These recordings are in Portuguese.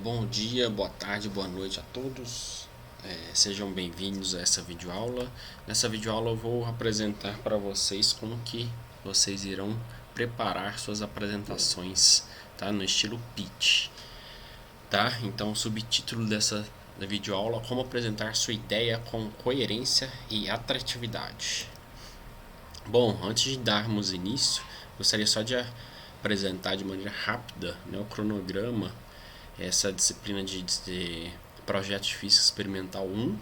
Bom dia, boa tarde, boa noite a todos. Sejam bem-vindos a essa videoaula. Nessa videoaula eu vou apresentar para vocês como que vocês irão preparar suas apresentações, tá? No estilo pitch, tá? Então o subtítulo dessa videoaula é como apresentar sua ideia com coerência e atratividade. Bom, antes de darmos início, gostaria só de apresentar de maneira rápida, né, o cronograma, essa disciplina de projeto de física experimental 1,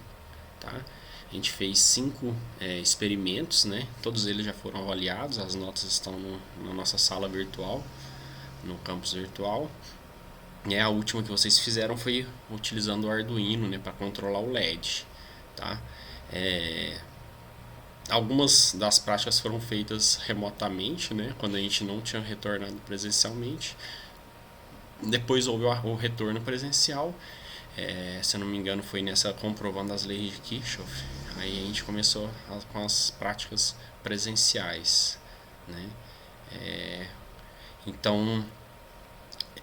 tá? A gente fez 5 experimentos, né? Todos eles já foram avaliados, as notas estão na nossa sala virtual, no campus virtual. A última que vocês fizeram foi utilizando o Arduino, né, para controlar o LED, tá? Algumas das práticas foram feitas remotamente, né, quando a gente não tinha retornado presencialmente. Depois houve o retorno presencial, se eu não me engano foi nessa comprovando as leis de Kirchhoff. Aí a gente começou com as práticas presenciais, né? Então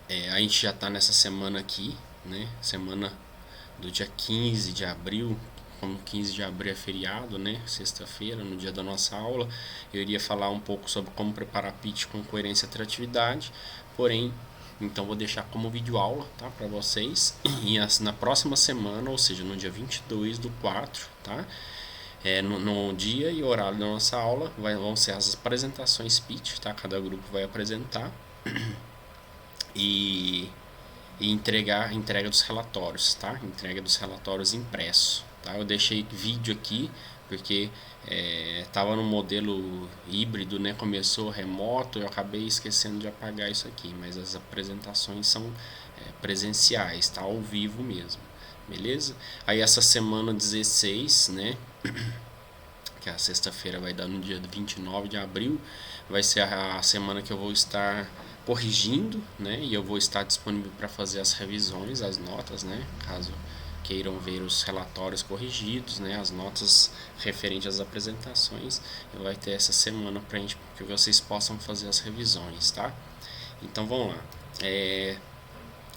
a gente já está nessa semana aqui, né? Semana do dia 15 de abril, como 15 de abril é feriado, né? Sexta-feira, no dia da nossa aula, eu iria falar um pouco sobre como preparar pitch com coerência e atratividade, porém, então vou deixar como videoaula, tá, para vocês, e na próxima semana, ou seja, no dia 22/4, tá? No dia e horário da nossa aula vão ser as apresentações pitch, tá? Cada grupo vai apresentar e entrega dos relatórios, tá? Entrega dos relatórios impressos, tá? Eu deixei vídeo aqui porque estava no modelo híbrido, né? Começou remoto, eu acabei esquecendo de apagar isso aqui, mas as apresentações são presenciais, tá? Ao vivo mesmo, beleza? Aí essa semana 16, né? Que a sexta-feira vai dar no dia 29 de abril, vai ser a semana que eu vou estar corrigindo, né? E eu vou estar disponível para fazer as revisões, as notas, né? Caso queiram ver os relatórios corrigidos, né? As notas referentes às apresentações, vai ter essa semana para que vocês possam fazer as revisões, tá? Então vamos lá.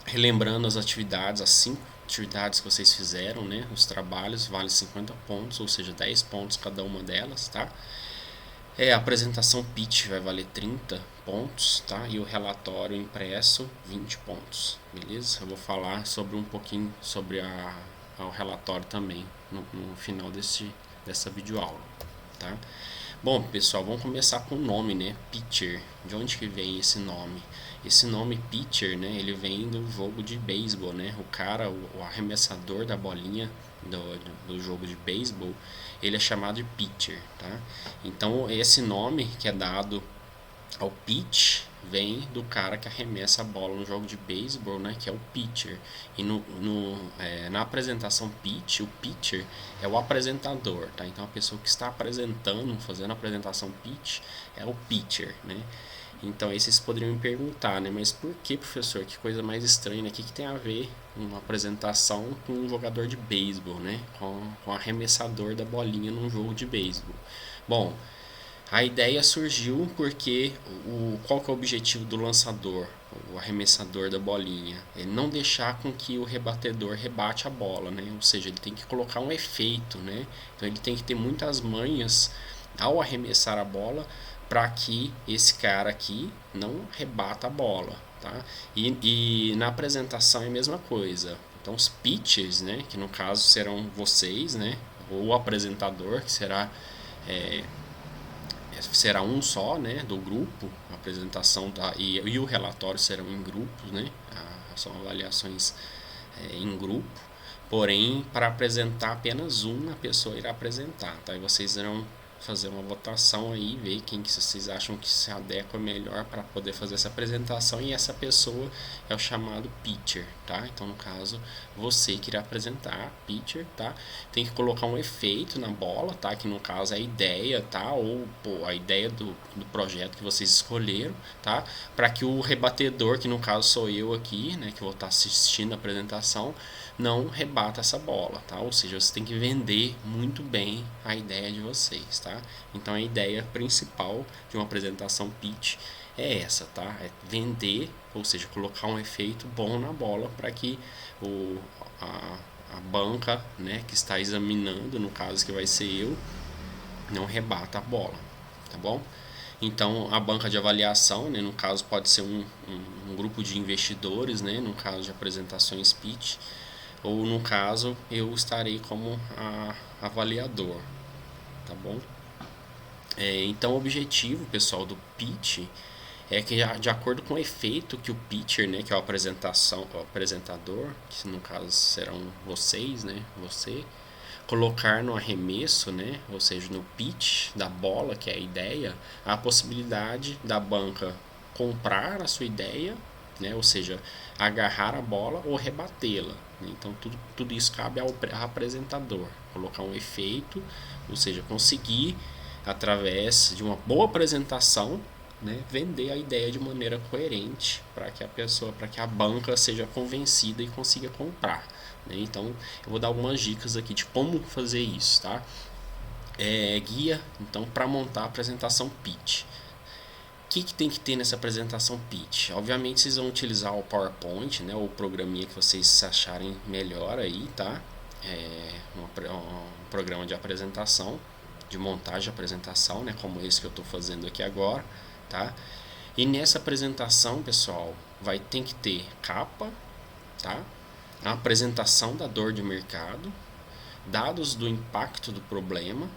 Relembrando as atividades, as 5 atividades que vocês fizeram, né? Os trabalhos valem 50 pontos, ou seja, 10 pontos cada uma delas, tá? A apresentação pitch vai valer 30 pontos, tá? E o relatório impresso 20 pontos, beleza? Eu vou falar sobre um pouquinho sobre o relatório também no final dessa videoaula, tá? Bom, pessoal, vamos começar com o nome, né? Pitcher. De onde que vem esse nome? Esse nome pitcher, né? Ele vem do jogo de beisebol, né? O cara, o arremessador da bolinha do jogo de beisebol, ele é chamado de pitcher, tá? Então, esse nome que é dado ao pitch vem do cara que arremessa a bola no jogo de beisebol, né, que é o pitcher. E na apresentação pitch, o pitcher é o apresentador, tá? Então a pessoa que está apresentando, fazendo a apresentação pitch, é o pitcher, né? Então aí vocês poderiam me perguntar, né? Mas por que, professor? Que coisa mais estranha, né? O que tem a ver uma apresentação com um jogador de beisebol, né? Com o arremessador da bolinha num jogo de beisebol. Bom, a ideia surgiu porque qual que é o objetivo do lançador, o arremessador da bolinha? Ele não deixar com que o rebatedor rebate a bola, né? Ou seja, ele tem que colocar um efeito, né? Então ele tem que ter muitas manhas ao arremessar a bola para que esse cara aqui não rebata a bola, tá? E na apresentação é a mesma coisa. Então os pitchers, né? Que no caso serão vocês, né? Ou o apresentador, que será um só, né, do grupo, a apresentação e o relatório serão em grupos, né, são avaliações em grupo, porém para apresentar apenas uma pessoa irá apresentar, tá? E vocês irão fazer uma votação aí, ver quem que vocês acham que se adequa melhor para poder fazer essa apresentação, e essa pessoa é o chamado pitcher, tá? Então no caso você que irá apresentar, pitcher, tá? Tem que colocar um efeito na bola, tá? Que no caso é a ideia, tá? Ou a ideia do projeto que vocês escolheram, tá? Para que o rebatedor, que no caso sou eu aqui, né, que vou estar assistindo a apresentação, não rebata essa bola, tá? Ou seja, você tem que vender muito bem a ideia de vocês, tá? Então a ideia principal de uma apresentação pitch é essa, tá? É vender ou seja, colocar um efeito bom na bola para que a banca, né, que está examinando, no caso que vai ser eu, não rebata a bola, tá bom? Então a banca de avaliação, né, no caso pode ser um grupo de investidores, né, no caso de apresentações pitch, ou no caso eu estarei como avaliador, tá bom? Então o objetivo, pessoal, do pitch é que, de acordo com o efeito que o pitcher, né, que é o apresentador, que no caso serão vocês, né, você, colocar no arremesso, né, ou seja, no pitch da bola, que é a ideia, a possibilidade da banca comprar a sua ideia, né, ou seja, agarrar a bola ou rebatê-la. Então tudo isso cabe ao apresentador, colocar um efeito, ou seja, conseguir através de uma boa apresentação, né, vender a ideia de maneira coerente para que a banca seja convencida e consiga comprar, né? Então eu vou dar algumas dicas aqui de como fazer isso, tá? Guia então para montar a apresentação pitch. O que tem que ter nessa apresentação pitch? Obviamente vocês vão utilizar o PowerPoint, né, ou o programinha que vocês acharem melhor aí, tá? Um programa de apresentação, de montagem de apresentação, né, como esse que eu estou fazendo aqui agora, tá? E nessa apresentação, pessoal, tem que ter capa, tá? A apresentação da dor de mercado, dados do impacto do problema,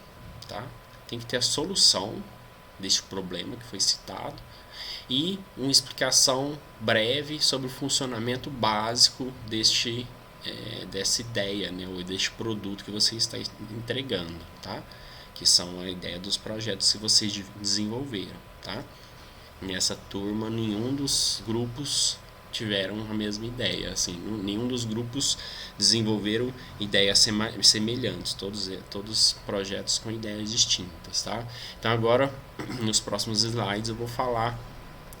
tá? Tem que ter a solução deste problema que foi citado e uma explicação breve sobre o funcionamento básico dessa ideia, né, ou deste produto que você está entregando, tá? Que são a ideia dos projetos que vocês desenvolveram, tá? Nessa turma, nenhum dos grupos tiveram a mesma ideia, assim, nenhum dos grupos desenvolveram ideias semelhantes, todos projetos com ideias distintas, tá? Então agora, nos próximos slides, eu vou falar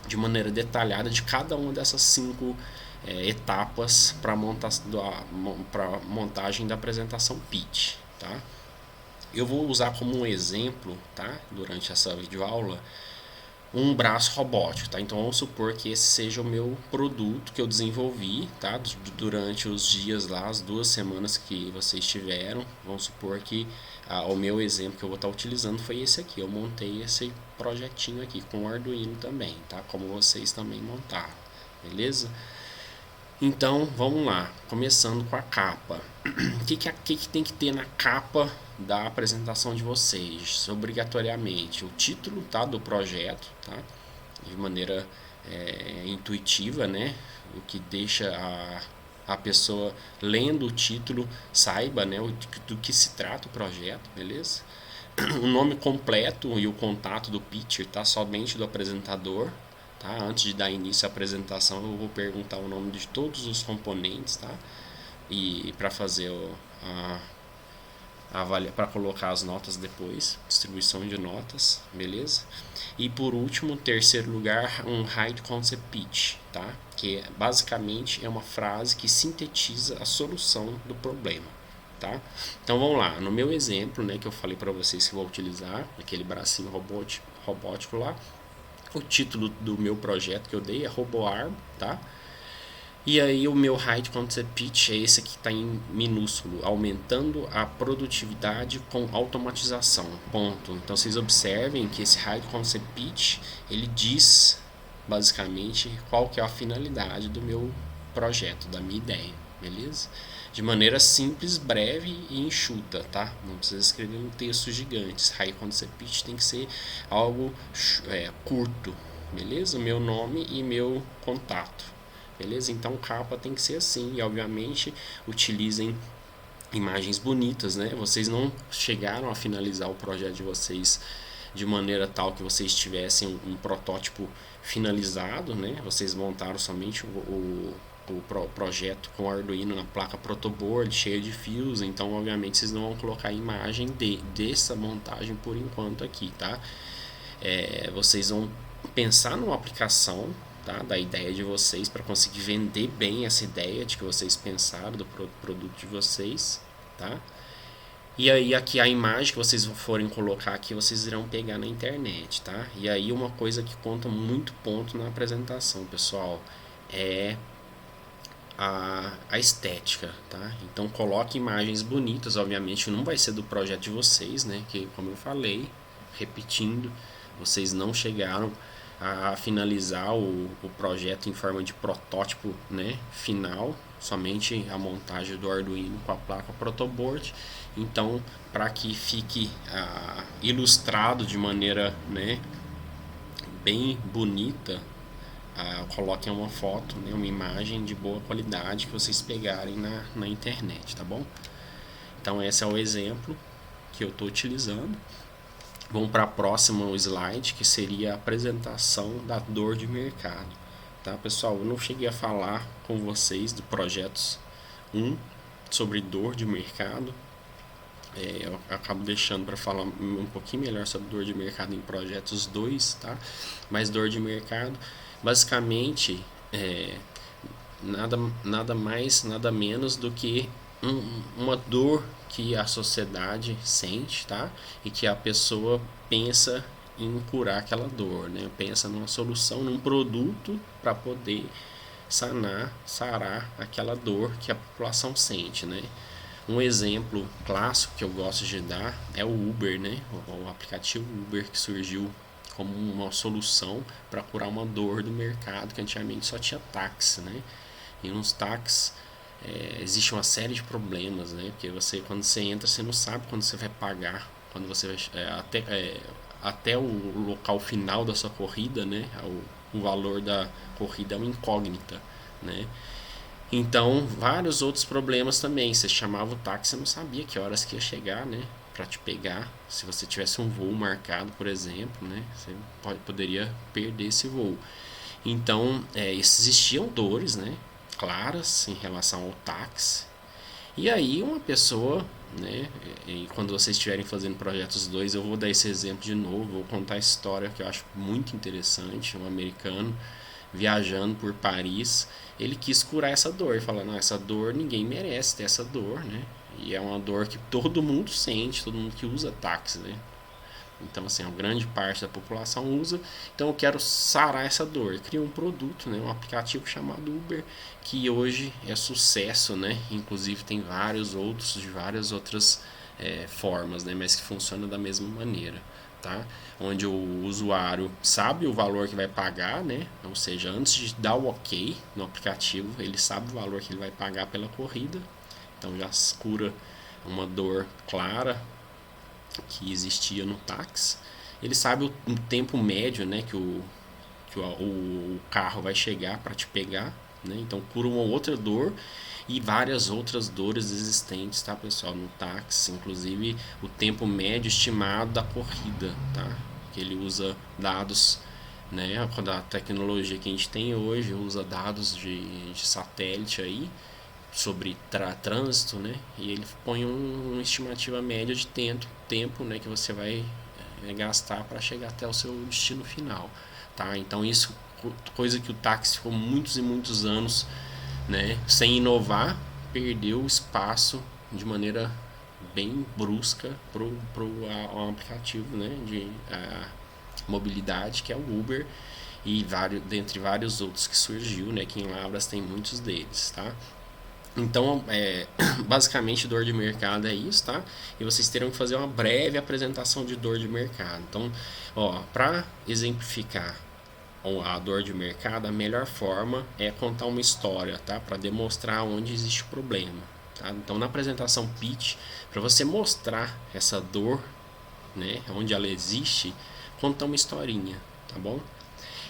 de maneira detalhada de cada uma dessas 5 etapas para montagem da apresentação pitch, tá? Eu vou usar como um exemplo, tá, durante essa videoaula, um braço robótico, tá? Então vamos supor que esse seja o meu produto que eu desenvolvi, tá? Durante os dias lá, as 2 semanas que vocês tiveram. Vamos supor que o meu exemplo que eu vou estar utilizando foi esse aqui. Eu montei esse projetinho aqui com o Arduino também, tá? Como vocês também montaram, beleza? Então vamos lá, começando com a capa. O que tem que ter na capa da apresentação de vocês? Obrigatoriamente o título, tá, do projeto, tá, de maneira intuitiva, né, o que deixa a pessoa lendo o título saiba, né, do que se trata o projeto, beleza? O nome completo e o contato do pitcher, tá, somente do apresentador. Tá? Antes de dar início à apresentação, eu vou perguntar o nome de todos os componentes, tá? E para fazer para colocar as notas depois, distribuição de notas, beleza? E por último, terceiro lugar, um High Concept Pitch, tá? Que basicamente é uma frase que sintetiza a solução do problema, tá? Então vamos lá, no meu exemplo, né, que eu falei para vocês que vou utilizar, aquele bracinho robótico lá. O título do meu projeto que eu dei é RoboArm, tá? E aí o meu High Concept Pitch é esse aqui que está em minúsculo, aumentando a produtividade com automatização, ponto. Então vocês observem que esse High Concept Pitch, ele diz basicamente qual que é a finalidade do meu projeto, da minha ideia, beleza? De maneira simples, breve e enxuta, tá? Não precisa escrever um texto gigante. High Concept Pitch tem que ser algo curto, beleza? Meu nome e meu contato, beleza? Então capa tem que ser assim e obviamente utilizem imagens bonitas, né? Vocês não chegaram a finalizar o projeto de vocês de maneira tal que vocês tivessem um protótipo finalizado, né? Vocês montaram somente o projeto com Arduino na placa protoboard cheia de fios, então obviamente vocês não vão colocar a imagem dessa montagem por enquanto aqui, tá? Vocês vão pensar numa aplicação, tá, da ideia de vocês para conseguir vender bem essa ideia de que vocês pensaram do produto de vocês, tá? E aí aqui a imagem que vocês forem colocar aqui, vocês irão pegar na internet, tá? E aí uma coisa que conta muito ponto na apresentação, pessoal, é a estética, tá? Então coloque imagens bonitas, obviamente não vai ser do projeto de vocês, né? Que como eu falei, repetindo, vocês não chegaram a finalizar o projeto em forma de protótipo, né? Final, somente a montagem do Arduino com a placa protoboard. Então, para que fique ilustrado de maneira, né, bem bonita, coloquem uma foto, né, uma imagem de boa qualidade que vocês pegarem na internet, tá bom? Então esse é o exemplo que eu estou utilizando. Vamos para a próxima slide, que seria a apresentação da dor de mercado. Tá, pessoal? Eu não cheguei a falar com vocês do projetos 1 sobre dor de mercado. Eu acabo deixando para falar um pouquinho melhor sobre dor de mercado em projetos 2, tá? Mas dor de mercado, basicamente, nada mais, nada menos do que uma dor que a sociedade sente, tá? E que a pessoa pensa em curar aquela dor, né? Pensa numa solução, num produto para poder sarar aquela dor que a população sente, né? Um exemplo clássico que eu gosto de dar é o Uber, né? O aplicativo Uber, que surgiu como uma solução para curar uma dor do mercado, que antigamente só tinha táxi, né? E nos táxis existe uma série de problemas, né? Porque quando você entra, você não sabe quando você vai pagar, quando você vai, até o local final da sua corrida, né? O valor da corrida é uma incógnita, né? Então, vários outros problemas também. Você chamava o táxi, você não sabia que horas que ia chegar, né? Para te pegar. Se você tivesse um voo marcado, por exemplo, né? Você poderia perder esse voo. Então, existiam dores, né? Claras em relação ao táxi. E aí uma pessoa, né? E quando vocês estiverem fazendo projetos 2, eu vou dar esse exemplo de novo. Vou contar a história que eu acho muito interessante. Um americano viajando por Paris, ele quis curar essa dor, falando, não, essa dor ninguém merece ter essa dor, né? E é uma dor que todo mundo sente, todo mundo que usa táxi, né? Então, assim, a grande parte da população usa. Então, eu quero sarar essa dor. Cria um produto, né, um aplicativo chamado Uber, que hoje é sucesso, né? Inclusive, tem vários outros, de várias outras formas, né? Mas que funciona da mesma maneira. Tá? Onde o usuário sabe o valor que vai pagar, né? Ou seja, antes de dar o ok no aplicativo, ele sabe o valor que ele vai pagar pela corrida. Então já cura uma dor clara que existia no táxi. Ele sabe o tempo médio, né, que o carro vai chegar para te pegar, né? Então cura uma outra dor e várias outras dores existentes, tá, pessoal, no táxi, inclusive o tempo médio estimado da corrida, tá? Que ele usa dados, né, da tecnologia que a gente tem hoje, usa dados de satélite aí sobre trânsito, né? E ele põe uma estimativa média de tempo, né, que você vai gastar para chegar até o seu destino final, tá? Então isso coisa que o táxi ficou muitos e muitos anos, né, sem inovar, perdeu espaço de maneira bem brusca pro aplicativo, né, de mobilidade, que é o Uber, e dentre vários outros que surgiu, né, que em Lavras tem muitos deles, tá? Então, basicamente, dor de mercado é isso, tá? E vocês terão que fazer uma breve apresentação de dor de mercado. Então, para exemplificar a dor de mercado, a melhor forma é contar uma história, tá? Para demonstrar onde existe o problema, tá? Então, na apresentação pitch, para você mostrar essa dor, né, onde ela existe, conta uma historinha, tá bom?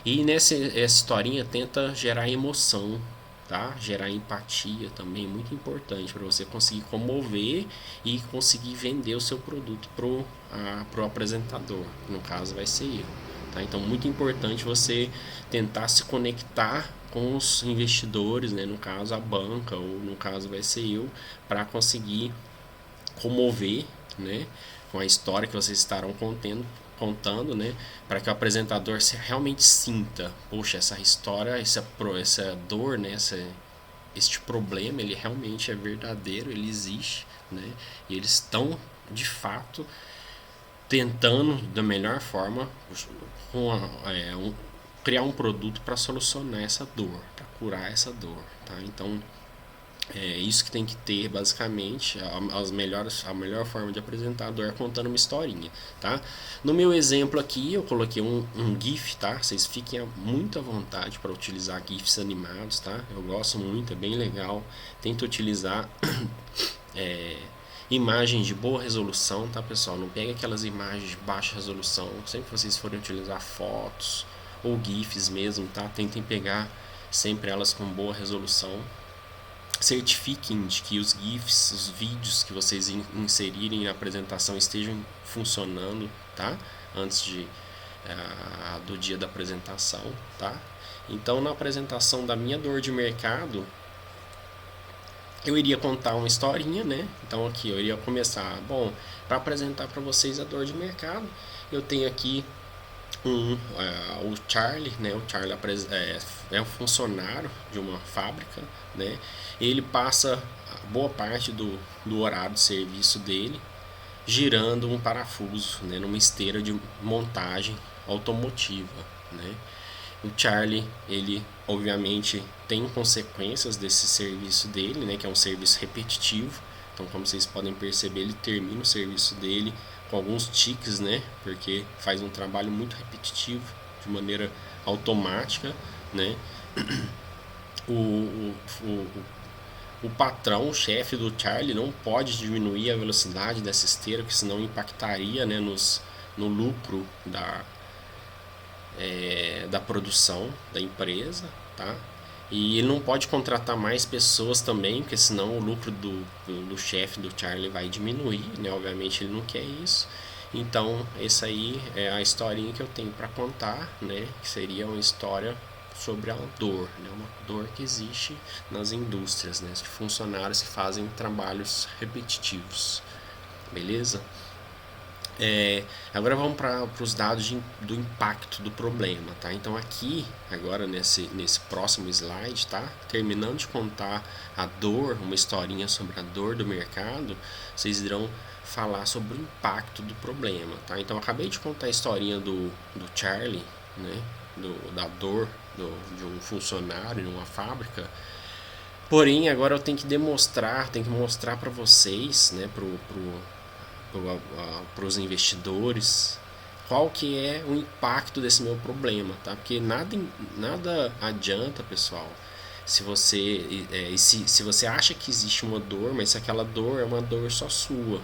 E essa historinha tenta gerar emoção, tá? Gerar empatia também, muito importante para você conseguir comover e conseguir vender o seu produto pro apresentador, no caso vai ser eu, tá? Então muito importante você tentar se conectar com os investidores, né? No caso a banca, ou no caso vai ser eu, para conseguir comover, né, com a história que vocês estarão contando, né, para que o apresentador realmente sinta, poxa, essa história, essa dor, né, este problema, ele realmente é verdadeiro, ele existe, né, e eles estão de fato tentando da melhor forma criar um produto para solucionar essa dor, para curar essa dor, tá? Então é isso que tem que ter basicamente. A melhor forma de apresentar a dor é contando uma historinha, tá? No meu exemplo aqui eu coloquei um GIF, tá? Vocês fiquem muito à vontade para utilizar GIFs animados, tá? Eu gosto muito, é bem legal. Tenta utilizar imagens de boa resolução, tá, pessoal? Não pegue aquelas imagens de baixa resolução. Sempre que vocês forem utilizar fotos ou GIFs mesmo, tá? Tentem pegar sempre elas com boa resolução. Certifiquem de que os GIFs, os vídeos que vocês inserirem na apresentação estejam funcionando, tá? Antes do dia da apresentação, tá? Então, na apresentação da minha dor de mercado, eu iria contar uma historinha, né? Então aqui eu iria começar, bom, para apresentar para vocês a dor de mercado, eu tenho aqui o Charlie, né? O Charlie é um funcionário de uma fábrica, né? Ele passa boa parte do horário de serviço dele girando um parafuso, né? Numa esteira de montagem automotiva, né? O Charlie, ele obviamente tem consequências desse serviço dele, né, que é um serviço repetitivo. Então, como vocês podem perceber, ele termina o serviço dele com alguns tiques, né, porque faz um trabalho muito repetitivo, de maneira automática, né. O, o, o, o patrão, o chefe do Charlie, não pode diminuir a velocidade dessa esteira, porque senão impactaria, né, no lucro da produção da empresa, tá? E ele não pode contratar mais pessoas também, porque senão o lucro do chefe do Charlie vai diminuir, né? Obviamente ele não quer isso. Então, essa aí é a historinha que eu tenho para contar, né? Que seria uma história sobre a dor, né? Uma dor que existe nas indústrias, né? De funcionários que fazem trabalhos repetitivos, beleza? Agora vamos para os dados do impacto do problema, tá? Então aqui, agora nesse próximo slide, tá? Terminando de contar a dor, uma historinha sobre a dor do mercado, vocês irão falar sobre o impacto do problema, tá? Então eu acabei de contar a historinha do Charlie, né? Da dor de um funcionário em uma fábrica. Porém, agora eu tenho que mostrar para vocês, né? Para os investidores, qual que é o impacto desse meu problema, tá? Porque nada adianta, pessoal, se você acha que existe uma dor, mas se aquela dor é uma dor só sua,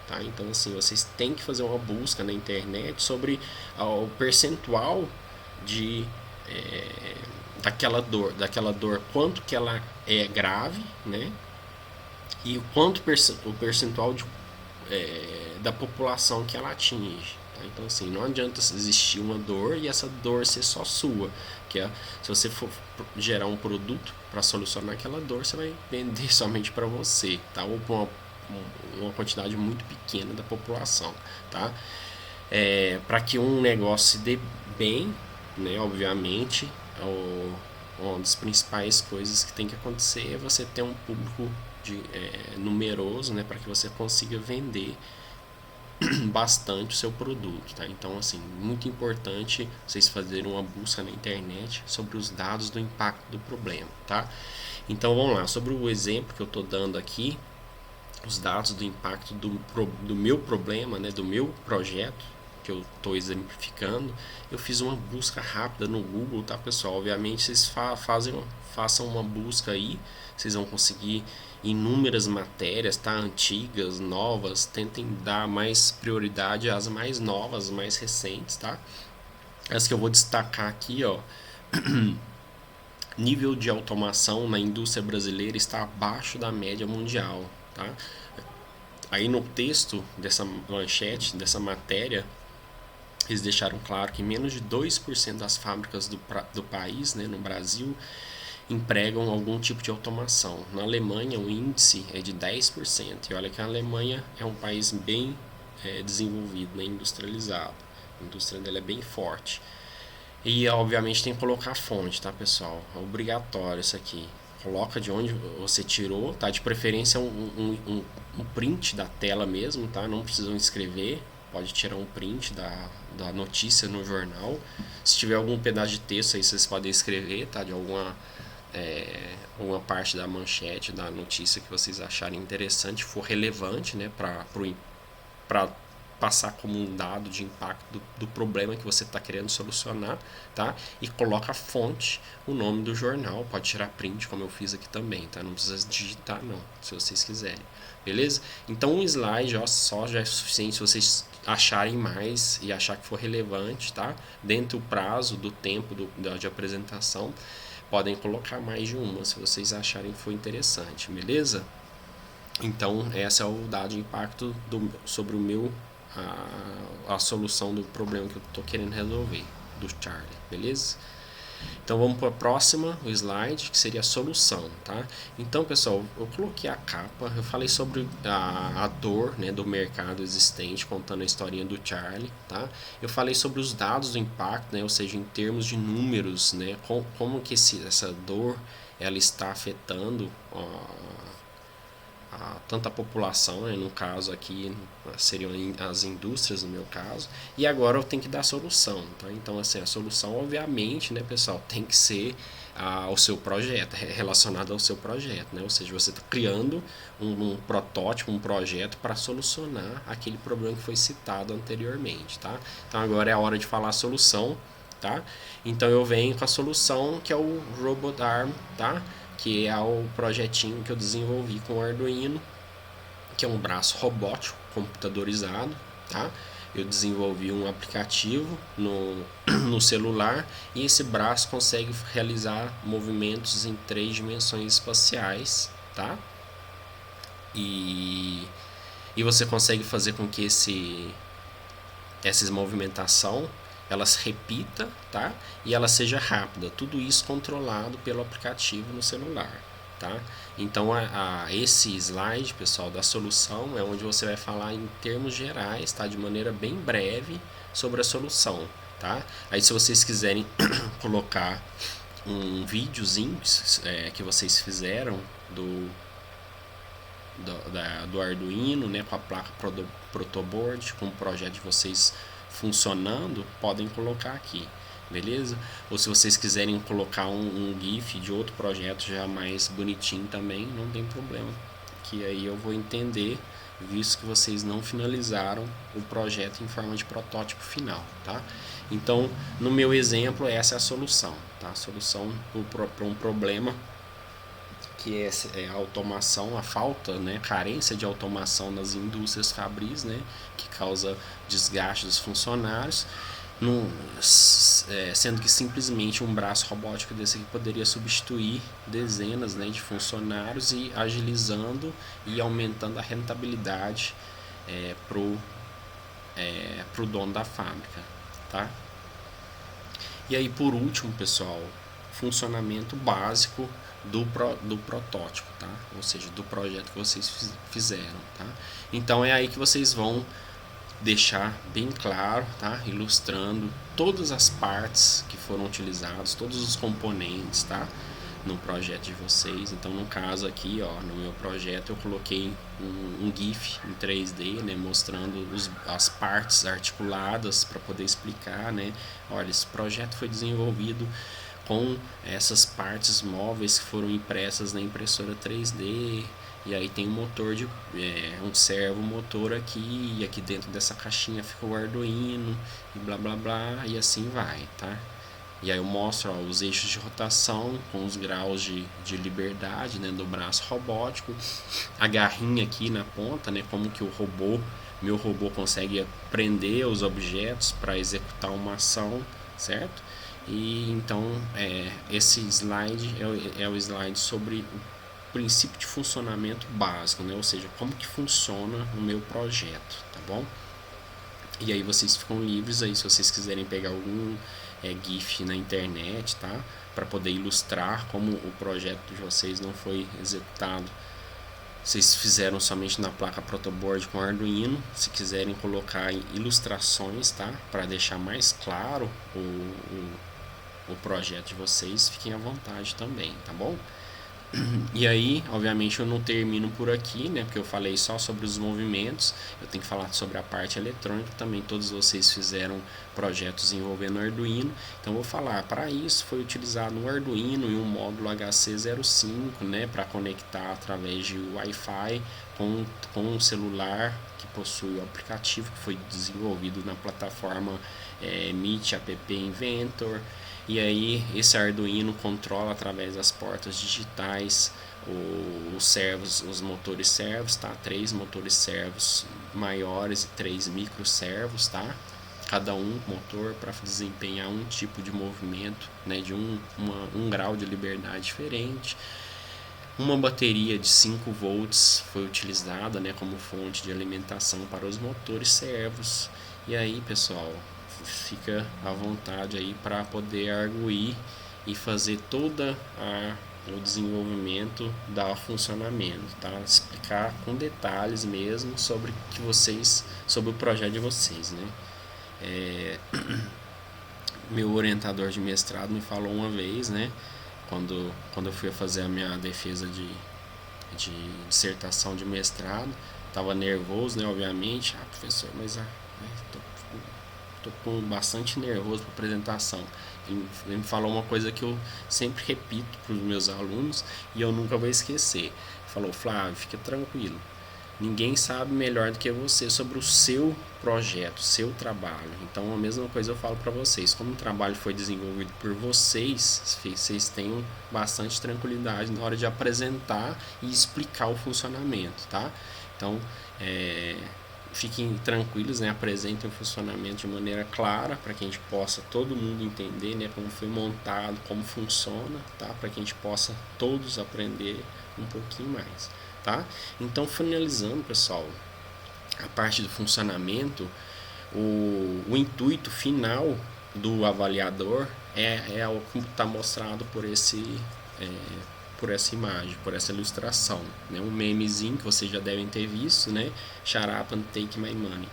tá? Então assim, vocês têm que fazer uma busca na internet sobre o percentual de daquela dor, quanto que ela é grave, né? E o percentual da população que ela atinge. Tá? Então, assim, não adianta existir uma dor e essa dor ser só sua. Se você for gerar um produto para solucionar aquela dor, você vai vender somente para você, tá? Ou para uma quantidade muito pequena da população, tá? Para que um negócio se dê bem, né? Obviamente, uma das principais coisas que tem que acontecer é você ter um público numeroso, né, para que você consiga vender bastante o seu produto, tá? Então, assim, muito importante vocês fazerem uma busca na internet sobre os dados do impacto do problema, tá? Então, vamos lá, sobre o exemplo que eu estou dando aqui, os dados do impacto do meu problema, né, do meu projeto que eu estou exemplificando, eu fiz uma busca rápida no Google, tá, pessoal? Obviamente, vocês façam uma busca aí, vocês vão conseguir inúmeras matérias, tá? Antigas, novas, tentem dar mais prioridade às mais novas, mais recentes, tá? As que eu vou destacar aqui, ó, nível de automação na indústria brasileira está abaixo da média mundial, tá? Aí no texto dessa manchete, dessa matéria, eles deixaram claro que menos de 2% das fábricas do país, né, no Brasil, empregam algum tipo de automação. Na Alemanha, o índice é de 10%. E olha que a Alemanha é um país bem desenvolvido, né, industrializado. A indústria dela é bem forte. E, obviamente, tem que colocar a fonte, tá, pessoal? É obrigatório isso aqui. Coloca de onde você tirou, tá? De preferência um print da tela mesmo, tá? Não precisam escrever. pode tirar um print da notícia no jornal. Se tiver algum pedaço de texto aí, vocês podem escrever, tá? De alguma parte da manchete da notícia que vocês acharem interessante, for relevante, né, para passar como um dado de impacto do problema que você está querendo solucionar, tá? E coloca a fonte, o nome do jornal, pode tirar print, como eu fiz aqui também, tá? Não precisa digitar não, se vocês quiserem, beleza? Então um slide só já é suficiente se vocês acharem mais e achar que for relevante, tá? Dentro do prazo, do tempo de apresentação, podem colocar mais de uma, se vocês acharem que for interessante, beleza? Então, esse é o dado de impacto sobre o meu a solução do problema que eu estou querendo resolver, do Charlie, beleza? Então vamos para a próxima, o slide, que seria a solução, tá? Então, pessoal, eu coloquei a capa, eu falei sobre a dor, né, do mercado existente, contando a historinha do Charlie, tá? Eu falei sobre os dados do impacto, né, ou seja, em termos de números, né, como que essa dor ela está afetando tanta população, né, no caso aqui seriam as indústrias no meu caso, e agora eu tenho que dar a solução, tá? Então assim, a solução obviamente, né, pessoal, tem que ser ao seu projeto, relacionado ao seu projeto, né? Ou seja, você está criando um protótipo, um projeto para solucionar aquele problema que foi citado anteriormente, tá? Então agora é a hora de falar a solução, tá? Então eu venho com a solução que é o Robot Arm, tá? Que é o projetinho que eu desenvolvi com o Arduino, que é um braço robótico computadorizado, tá? Eu desenvolvi um aplicativo no celular e esse braço consegue realizar movimentos em 3 dimensões espaciais, tá? E você consegue fazer com que essa movimentação ela se repita, tá? E ela seja rápida. Tudo isso controlado pelo aplicativo no celular, tá? Então esse slide, pessoal, da solução é onde você vai falar em termos gerais, tá? De maneira bem breve sobre a solução, tá? Aí se vocês quiserem colocar um videozinho que vocês fizeram do Arduino, né, com a placa protoboard, com o projeto de vocês funcionando, podem colocar aqui, beleza? Ou se vocês quiserem colocar um GIF de outro projeto já mais bonitinho também, não tem problema, que aí eu vou entender, visto que vocês não finalizaram o projeto em forma de protótipo final, tá? Então, no meu exemplo, essa é a solução, tá? A solução para um problema que é a automação, a falta, né, carência de automação nas indústrias fabris, né, que causa desgaste dos funcionários, sendo que simplesmente um braço robótico desse aqui poderia substituir dezenas, né, de funcionários e agilizando e aumentando a rentabilidade pro dono da fábrica, tá? E aí por último, pessoal, funcionamento básico do protótipo, tá? Ou seja, do projeto que vocês fizeram, tá? Então é aí que vocês vão deixar bem claro, tá? Ilustrando todas as partes que foram utilizadas, todos os componentes, tá? No projeto de vocês. Então no caso aqui, ó, no meu projeto eu coloquei um GIF em 3D, né, mostrando as partes articuladas para poder explicar, né? Olha, esse projeto foi desenvolvido com essas partes móveis que foram impressas na impressora 3D, e aí tem um motor um servo motor aqui, e aqui dentro dessa caixinha fica o Arduino, e blá blá blá, e assim vai, tá? E aí eu mostro, ó, os eixos de rotação com os graus de liberdade, né, do braço robótico, a garrinha aqui na ponta, né, como que meu robô consegue prender os objetos para executar uma ação, certo? E então esse slide é o slide sobre o princípio de funcionamento básico, né? Ou seja, como que funciona o meu projeto, tá bom? E aí vocês ficam livres aí se vocês quiserem pegar algum GIF na internet, tá? Para poder ilustrar como o projeto de vocês não foi executado. Vocês fizeram somente na placa protoboard com Arduino. Se quiserem colocar ilustrações, tá? Para deixar mais claro o projeto de vocês, fiquem à vontade também, tá bom? E aí, obviamente, eu não termino por aqui, né? Porque eu falei só sobre os movimentos. Eu tenho que falar sobre a parte eletrônica também. Todos vocês fizeram projetos envolvendo Arduino. Então, eu vou falar. Para isso, foi utilizado um Arduino e um módulo HC05, né? Para conectar através de Wi-Fi com um celular que possui o aplicativo que foi desenvolvido na plataforma Meet App Inventor. E aí esse Arduino controla através das portas digitais os servos, os motores servos, tá? 3 motores servos maiores e 3 micro servos, tá? Cada um motor para desempenhar um tipo de movimento, né? De um grau de liberdade diferente. Uma bateria de 5 volts foi utilizada, né, como fonte de alimentação para os motores servos. E aí, pessoal, fica à vontade aí para poder arguir e fazer toda o desenvolvimento da funcionamento, tá? Explicar com detalhes mesmo sobre sobre o projeto de vocês, né? Meu orientador de mestrado me falou uma vez, né? Quando eu fui fazer a minha defesa de dissertação de mestrado, estava nervoso, né? Obviamente, professor, mas tô com bastante nervoso para apresentação. Ele me falou uma coisa que eu sempre repito para os meus alunos e eu nunca vou esquecer. Ele falou: Flávio, fica tranquilo. Ninguém sabe melhor do que você sobre o seu projeto, seu trabalho. Então, a mesma coisa eu falo para vocês. Como o trabalho foi desenvolvido por vocês, vocês tenham bastante tranquilidade na hora de apresentar e explicar o funcionamento, tá? Então, fiquem tranquilos, né? Apresentem o funcionamento de maneira clara para que a gente possa todo mundo entender, né? Como foi montado, como funciona, tá? Para que a gente possa todos aprender um pouquinho mais. Tá? Então, finalizando, pessoal, a parte do funcionamento, o intuito final do avaliador é o que está mostrado por essa imagem, por essa ilustração, né? Um memezinho que vocês já devem ter visto, né? Shut up and take my money.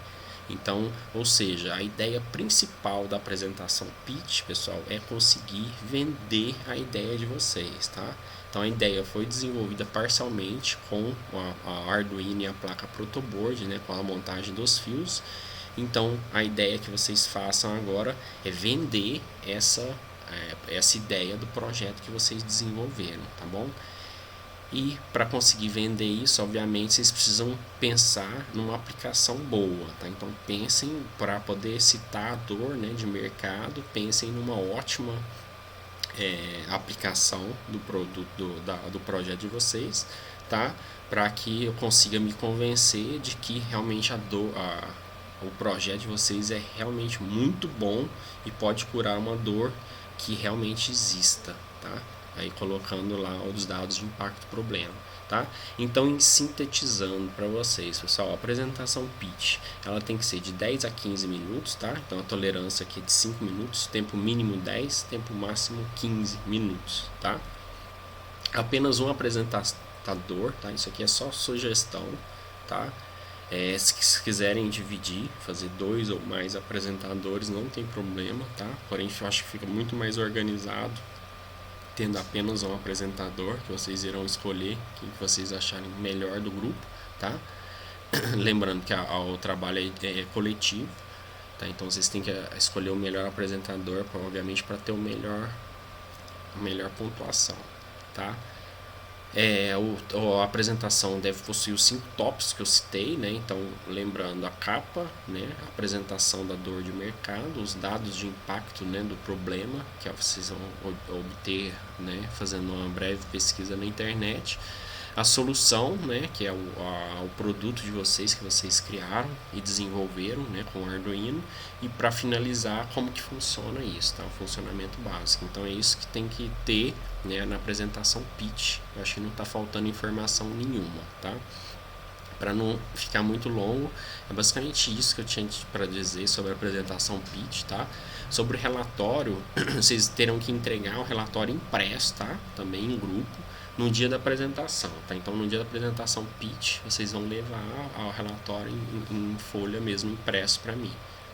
Então, ou seja, a ideia principal da apresentação pitch, pessoal, é conseguir vender a ideia de vocês, tá? Então, a ideia foi desenvolvida parcialmente com a Arduino e a placa protoboard, né, com a montagem dos fios. Então, a ideia que vocês façam agora é vender essa ideia do projeto que vocês desenvolveram, tá bom? E para conseguir vender isso, obviamente, vocês precisam pensar numa aplicação boa, tá? Então pensem, para poder citar a dor, né, de mercado, pensem numa ótima aplicação do produto do projeto de vocês, tá? Para que eu consiga me convencer de que realmente o projeto de vocês é realmente muito bom e pode curar uma dor que realmente exista, tá? Aí colocando lá os dados de impacto do problema, tá? Então, sintetizando para vocês, pessoal, a apresentação pitch, ela tem que ser de 10 a 15 minutos, tá? Então, a tolerância aqui é de 5 minutos, tempo mínimo 10, tempo máximo 15 minutos, tá? Apenas um apresentador, tá? Isso aqui é só sugestão, tá? Se quiserem dividir, fazer 2 ou mais apresentadores, não tem problema, tá? Porém, eu acho que fica muito mais organizado tendo apenas um apresentador, que vocês irão escolher quem vocês acharem melhor do grupo, tá? Lembrando que o trabalho é coletivo, tá? Então vocês têm que escolher o melhor apresentador, obviamente, para ter a melhor pontuação, tá? A apresentação deve possuir os 5 tópicos que eu citei, né? Então, lembrando a capa, né? A apresentação da dor de mercado, os dados de impacto, né, do problema que vocês vão obter, né, fazendo uma breve pesquisa na internet, a solução, né, que é o produto de vocês que vocês criaram e desenvolveram, né, com o Arduino, e para finalizar como que funciona isso, tá? O funcionamento básico. Então é isso que tem que ter, né, na apresentação pitch. Eu acho que não está faltando informação nenhuma, tá? Para não ficar muito longo, é basicamente isso que eu tinha para dizer sobre a apresentação pitch, tá? Sobre o relatório, vocês terão que entregar um relatório impresso, tá? Também em grupo, no dia da apresentação, tá? Então, no dia da apresentação pitch, vocês vão levar o relatório em folha mesmo, impresso para mim,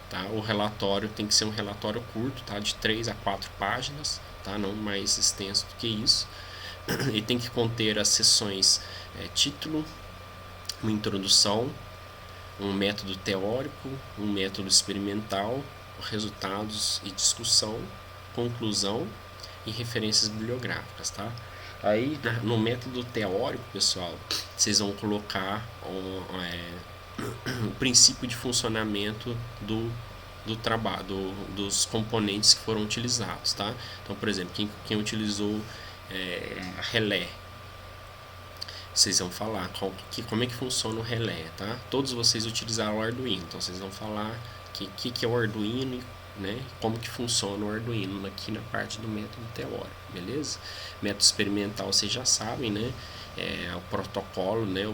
tá? O relatório tem que ser um relatório curto, tá? De 3 a 4 páginas, tá? Não mais extenso do que isso. Ele tem que conter as seções título, uma introdução, um método teórico, um método experimental, resultados e discussão, conclusão e referências bibliográficas, tá? Aí, no método teórico, pessoal, vocês vão colocar o princípio de funcionamento do trabalho, dos componentes que foram utilizados, tá? Então, por exemplo, quem utilizou relé, vocês vão falar como é que funciona o relé, tá? Todos vocês utilizaram o Arduino, então vocês vão falar que é o Arduino, né? Como que funciona o Arduino aqui na parte do método teórico, beleza? Método experimental vocês já sabem, né? O protocolo, né,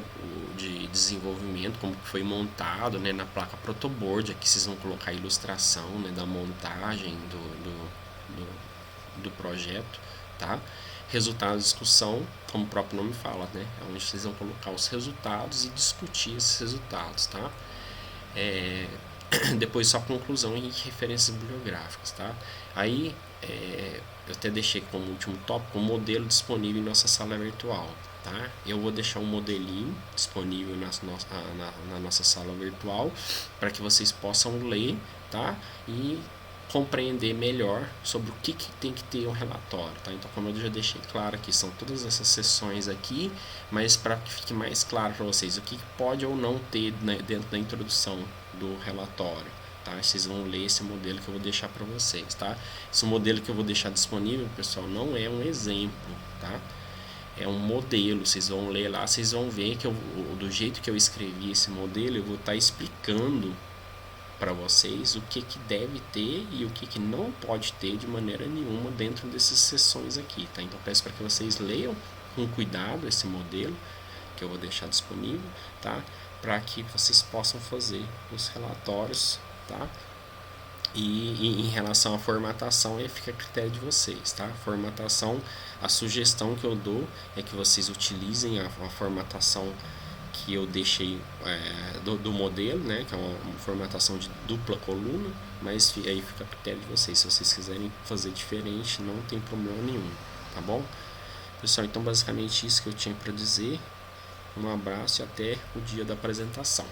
de desenvolvimento, como que foi montado, né, na placa protoboard. Aqui vocês vão colocar a ilustração, né, da montagem do projeto, tá? Resultado de discussão, como o próprio nome fala, né, é onde vocês vão colocar os resultados e discutir esses resultados, tá? Depois só conclusão e referências bibliográficas, tá? Aí eu até deixei como último tópico o modelo disponível em nossa sala virtual, tá? Eu vou deixar um modelinho disponível na nossa sala virtual para que vocês possam ler, tá? E compreender melhor sobre o que tem que ter um relatório, tá? Então, como eu já deixei claro aqui, são todas essas seções aqui, mas para que fique mais claro para vocês o que pode ou não ter, né, dentro da introdução do relatório, tá? Vocês vão ler esse modelo que eu vou deixar para vocês, tá? Esse modelo que eu vou deixar disponível, pessoal, não é um exemplo, tá? É um modelo, vocês vão ler lá, vocês vão ver que do jeito que eu escrevi esse modelo, eu vou estar explicando para vocês o que deve ter e o que não pode ter de maneira nenhuma dentro dessas sessões aqui, tá? Então peço para que vocês leiam com cuidado esse modelo que eu vou deixar disponível, tá? Para que vocês possam fazer os relatórios, tá? E em relação à formatação, aí fica a critério de vocês, tá? Formatação, a sugestão que eu dou é que vocês utilizem a formatação que eu deixei do modelo, né, que é uma formatação de dupla coluna, mas aí fica a critério de vocês. Se vocês quiserem fazer diferente, não tem problema nenhum, tá bom? Pessoal, então basicamente isso que eu tinha para dizer. Um abraço e até o dia da apresentação.